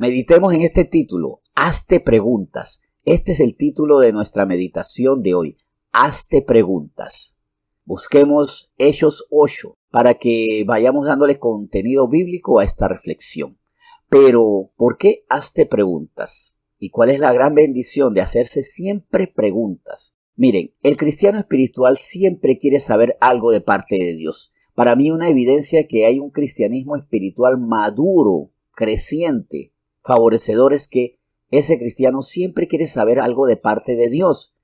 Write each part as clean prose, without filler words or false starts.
Meditemos en este título, Hazte preguntas. Este es el título de nuestra meditación de hoy, Hazte preguntas. Busquemos Hechos 8 para que vayamos dándole contenido bíblico a esta reflexión. Pero, ¿por qué hazte preguntas? ¿Y cuál es la gran bendición de hacerse siempre preguntas? Miren, el cristiano espiritual siempre quiere saber algo de parte de Dios. Para mí una evidencia que hay un cristianismo espiritual maduro, creciente, favorecedor es que ese cristiano siempre quiere saber algo de parte de Dios.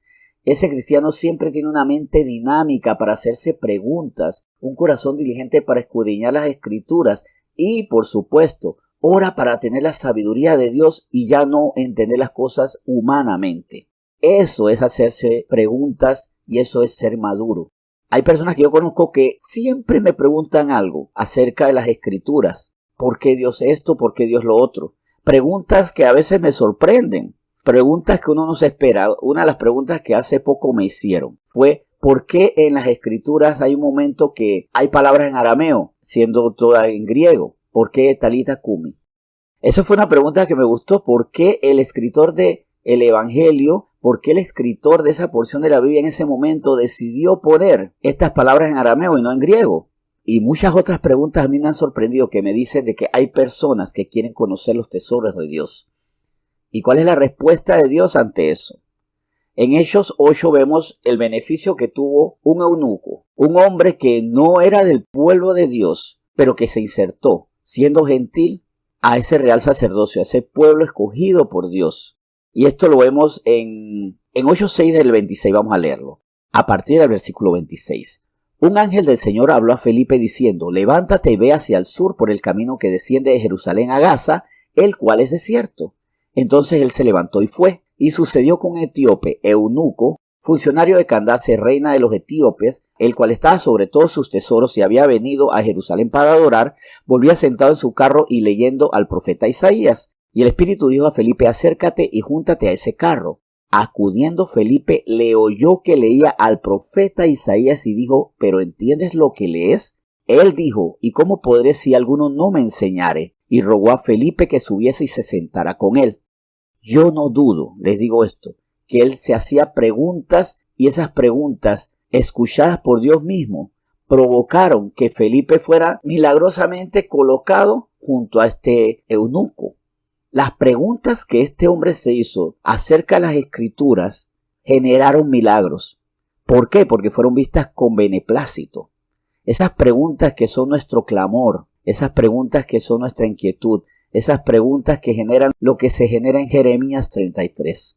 Ese cristiano siempre tiene una mente dinámica para hacerse preguntas, un corazón diligente para escudriñar las escrituras y, por supuesto, ora para tener la sabiduría de Dios y ya no entender las cosas humanamente. Eso es hacerse preguntas y eso es ser maduro. Hay personas que yo conozco que siempre me preguntan algo acerca de las escrituras. ¿Por qué Dios esto? ¿Por qué Dios lo otro? Preguntas que a veces me sorprenden. Preguntas que uno no se espera. Una de las preguntas que hace poco me hicieron fue ¿por qué en las escrituras hay un momento que hay palabras en arameo, siendo todas en griego? ¿Por qué talita cumi? Esa fue una pregunta que me gustó. ¿Por qué el escritor del Evangelio, por qué el escritor de esa porción de la Biblia en ese momento decidió poner estas palabras en arameo y no en griego? Y muchas otras preguntas a mí me han sorprendido que me dicen de que hay personas que quieren conocer los tesoros de Dios. ¿Y cuál es la respuesta de Dios ante eso? En Hechos 8 vemos el beneficio que tuvo un eunuco, un hombre que no era del pueblo de Dios, pero que se insertó, siendo gentil, a ese real sacerdocio, a ese pueblo escogido por Dios. Y esto lo vemos en 8:6 del 26, vamos a leerlo, a partir del versículo 26. Un ángel del Señor habló a Felipe diciendo, levántate y ve hacia el sur por el camino que desciende de Jerusalén a Gaza, el cual es desierto. Entonces él se levantó y fue, y sucedió con un etíope, eunuco, funcionario de Candace, reina de los etíopes, el cual estaba sobre todos sus tesoros y había venido a Jerusalén para adorar, volvía sentado en su carro y leyendo al profeta Isaías. Y el Espíritu dijo a Felipe, acércate y júntate a ese carro. Acudiendo Felipe, le oyó que leía al profeta Isaías y dijo, ¿pero entiendes lo que lees? Él dijo, ¿y cómo podré si alguno no me enseñare? Y rogó a Felipe que subiese y se sentara con él. Yo no dudo, les digo esto, que él se hacía preguntas y esas preguntas, escuchadas por Dios mismo, provocaron que Felipe fuera milagrosamente colocado junto a este eunuco. Las preguntas que este hombre se hizo acerca de las escrituras generaron milagros. ¿Por qué? Porque fueron vistas con beneplácito. Esas preguntas que son nuestro clamor, esas preguntas que son nuestra inquietud, esas preguntas que generan lo que se genera en Jeremías 33.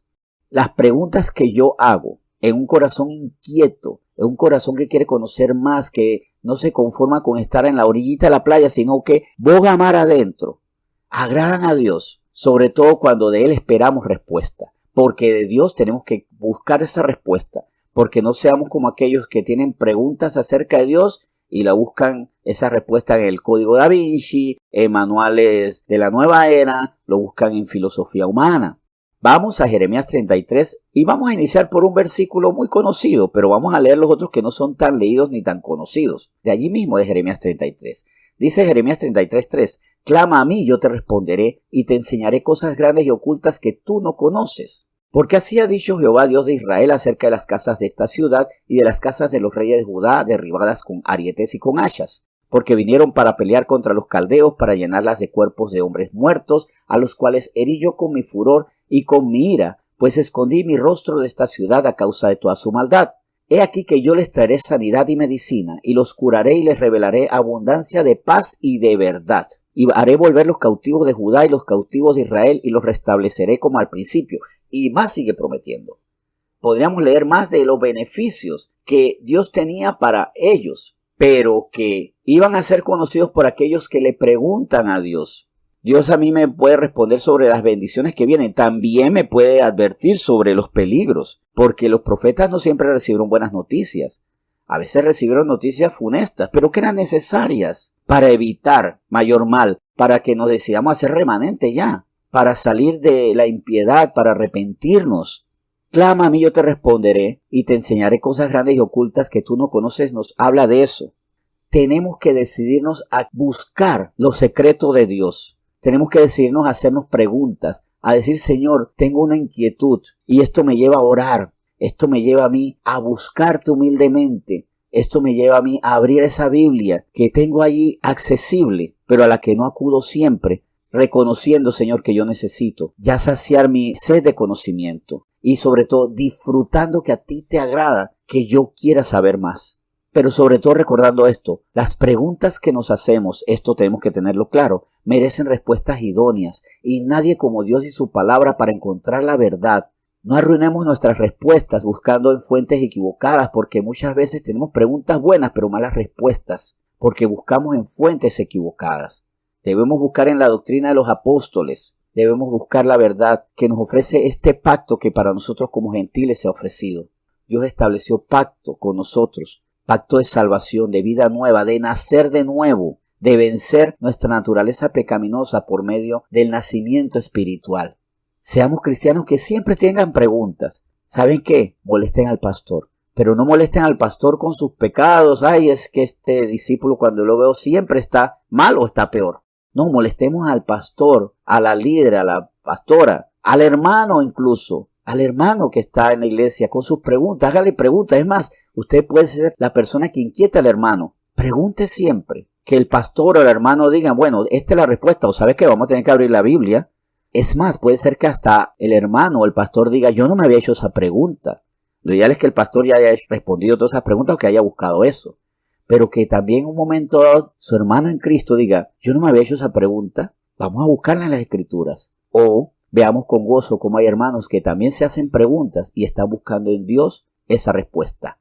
Las preguntas que yo hago en un corazón inquieto, en un corazón que quiere conocer más, que no se conforma con estar en la orillita de la playa, sino que boga mar adentro, agradan a Dios. Sobre todo cuando de Él esperamos respuesta, porque de Dios tenemos que buscar esa respuesta, porque no seamos como aquellos que tienen preguntas acerca de Dios y la buscan esa respuesta en el Código Da Vinci, en manuales de la nueva era, lo buscan en filosofía humana. Vamos a Jeremías 33 y vamos a iniciar por un versículo muy conocido, pero vamos a leer los otros que no son tan leídos ni tan conocidos, de allí mismo de Jeremías 33. Dice Jeremías 33:3, clama a mí, yo te responderé, y te enseñaré cosas grandes y ocultas que tú no conoces. Porque así ha dicho Jehová, Dios de Israel, acerca de las casas de esta ciudad y de las casas de los reyes de Judá, derribadas con arietes y con hachas. Porque vinieron para pelear contra los caldeos, para llenarlas de cuerpos de hombres muertos, a los cuales herí yo con mi furor y con mi ira, pues escondí mi rostro de esta ciudad a causa de toda su maldad. He aquí que yo les traeré sanidad y medicina, y los curaré y les revelaré abundancia de paz y de verdad. Y haré volver los cautivos de Judá y los cautivos de Israel, y los restableceré como al principio. Y más sigue prometiendo. Podríamos leer más de los beneficios que Dios tenía para ellos, pero que iban a ser conocidos por aquellos que le preguntan a Dios. Dios a mí me puede responder sobre las bendiciones que vienen. También me puede advertir sobre los peligros, porque los profetas no siempre recibieron buenas noticias. A veces recibieron noticias funestas, pero que eran necesarias para evitar mayor mal, para que nos decidamos a ser remanente ya, para salir de la impiedad, para arrepentirnos. Clama a mí, yo te responderé, y te enseñaré cosas grandes y ocultas que tú no conoces. Nos habla de eso. Tenemos que decidirnos a buscar los secretos de Dios. Tenemos que decidirnos a hacernos preguntas, a decir, Señor, tengo una inquietud y esto me lleva a orar, esto me lleva a mí a buscarte humildemente, esto me lleva a mí a abrir esa Biblia que tengo allí accesible, pero a la que no acudo siempre, reconociendo, Señor, que yo necesito ya saciar mi sed de conocimiento y sobre todo disfrutando que a ti te agrada, que yo quiera saber más. Pero sobre todo recordando esto, las preguntas que nos hacemos, esto tenemos que tenerlo claro, merecen respuestas idóneas y nadie como Dios y su palabra para encontrar la verdad. No arruinemos nuestras respuestas buscando en fuentes equivocadas porque muchas veces tenemos preguntas buenas pero malas respuestas porque buscamos en fuentes equivocadas. Debemos buscar en la doctrina de los apóstoles, debemos buscar la verdad que nos ofrece este pacto que para nosotros como gentiles se ha ofrecido. Dios estableció pacto con nosotros, pacto de salvación, de vida nueva, de nacer de nuevo, de vencer nuestra naturaleza pecaminosa por medio del nacimiento espiritual. Seamos cristianos que siempre tengan preguntas. ¿Saben qué? Molesten al pastor. Pero no molesten al pastor con sus pecados. Ay, es que este discípulo cuando lo veo siempre está mal o está peor. No, molestemos al pastor, a la líder, a la pastora, al hermano incluso, al hermano que está en la iglesia con sus preguntas. Hágale preguntas. Es más, usted puede ser la persona que inquieta al hermano. Pregunte siempre. Que el pastor o el hermano digan, bueno, esta es la respuesta o sabes que vamos a tener que abrir la Biblia. Es más, puede ser que hasta el hermano o el pastor diga, yo no me había hecho esa pregunta. Lo ideal es que el pastor ya haya respondido todas esas preguntas o que haya buscado eso. Pero que también en un momento dado su hermano en Cristo diga, yo no me había hecho esa pregunta, vamos a buscarla en las Escrituras. O veamos con gozo cómo hay hermanos que también se hacen preguntas y están buscando en Dios esa respuesta.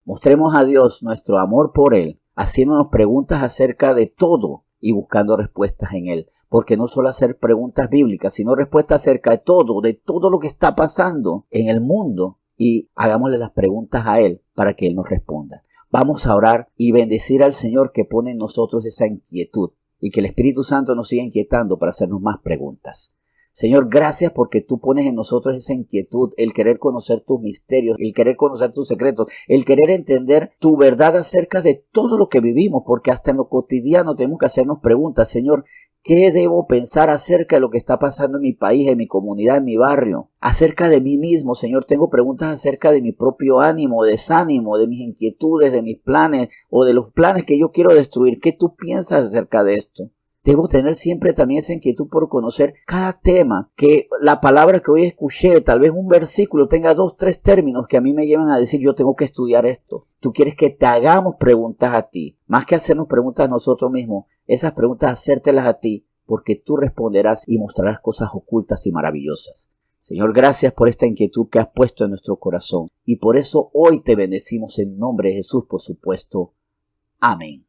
Mostremos a Dios nuestro amor por Él, haciéndonos preguntas acerca de todo y buscando respuestas en Él. Porque no solo hacer preguntas bíblicas, sino respuestas acerca de todo lo que está pasando en el mundo. Y hagámosle las preguntas a Él para que Él nos responda. Vamos a orar y bendecir al Señor que pone en nosotros esa inquietud y que el Espíritu Santo nos siga inquietando para hacernos más preguntas. Señor, gracias porque tú pones en nosotros esa inquietud, el querer conocer tus misterios, el querer conocer tus secretos, el querer entender tu verdad acerca de todo lo que vivimos, porque hasta en lo cotidiano tenemos que hacernos preguntas. Señor, ¿qué debo pensar acerca de lo que está pasando en mi país, en mi comunidad, en mi barrio? Acerca de mí mismo, Señor, tengo preguntas acerca de mi propio ánimo, desánimo, de mis inquietudes, de mis planes o de los planes que yo quiero destruir. ¿Qué tú piensas acerca de esto? Debo tener siempre también esa inquietud por conocer cada tema, que la palabra que hoy escuché, tal vez un versículo tenga 2, 3 términos que a mí me llevan a decir yo tengo que estudiar esto. Tú quieres que te hagamos preguntas a ti, más que hacernos preguntas a nosotros mismos, esas preguntas hacértelas a ti, porque tú responderás y mostrarás cosas ocultas y maravillosas. Señor, gracias por esta inquietud que has puesto en nuestro corazón y por eso hoy te bendecimos en nombre de Jesús, por supuesto. Amén.